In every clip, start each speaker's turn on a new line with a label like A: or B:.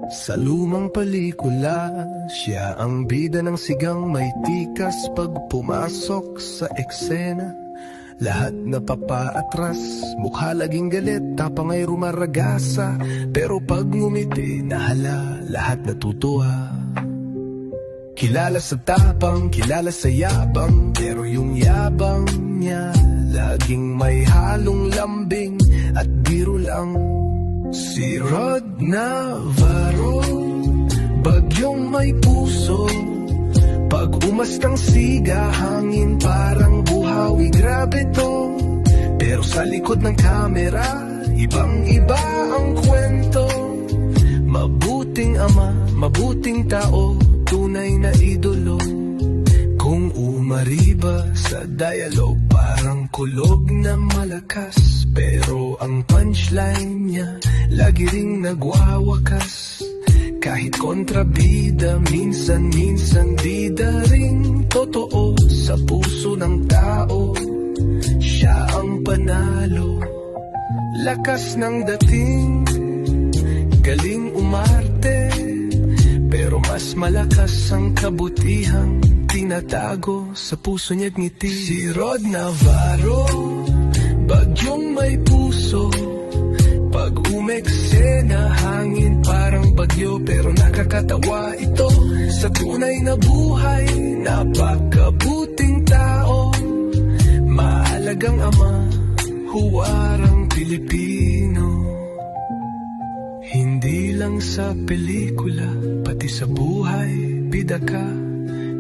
A: Sa lumang pelikula, siya ang bida ng sigang may tikas. Pag pumasok sa eksena, lahat napapaatras. Mukha laging galit, tapang ay rumaragasa. Pero pag ngumiti, nahala, lahat natutuwa. Kilala sa tapang, kilala sa yabang, pero yung yabang niya laging may halong lambing at biro lang. Si Rod Navarro, bagyong may puso. Pag umastang siga, hangin parang buhawi. Grabe to, pero sa likod ng kamera, ibang-iba ang kwento. Mabuting ama, mabuting tao, tunay na idolo. Kung umariba sa dialogue, parang kulog na malakas. Pero ang punchline niya, lagi ring nagwawakas. Kahit kontrabida, minsan-minsan bida ring totoo. Sa puso ng tao, siya ang panalo. Lakas ng dating, galing umarte, pero mas malakas ang kabutihang tinatago sa puso niya't ngiti. Si Rod Navarro, bagyong may puso. Pag umeksena, hangin parang bagyo, pero nakakatawa ito. Sa tunay na buhay, napakabuting tao. Mahalagang ama, huwarang Pilipino. Hindi lang sa pelikula, pati sa buhay, bida ka.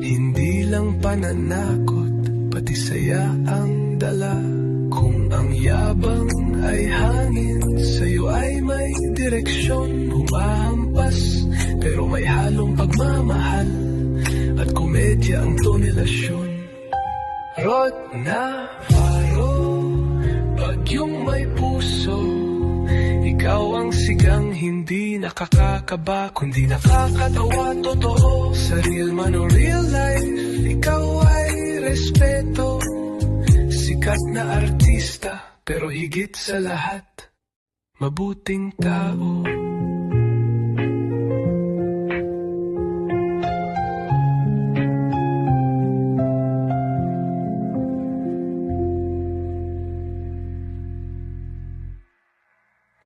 A: Hindi lang pananakot, pati saya ang dala. Kung ang yabang ay hangin, sa'yo ay may direksyon. Humahampas, pero may halong pagmamahal, at komedya ang tonelasyon. Rod Navarro, bagyong may puso. Ikaw ang sigang hindi nakakakaba, kundi nakakatawa. Totoo, sa real man o real life, ikaw ay respeto. Sikat na artista, pero higit sa lahat, mabuting tao.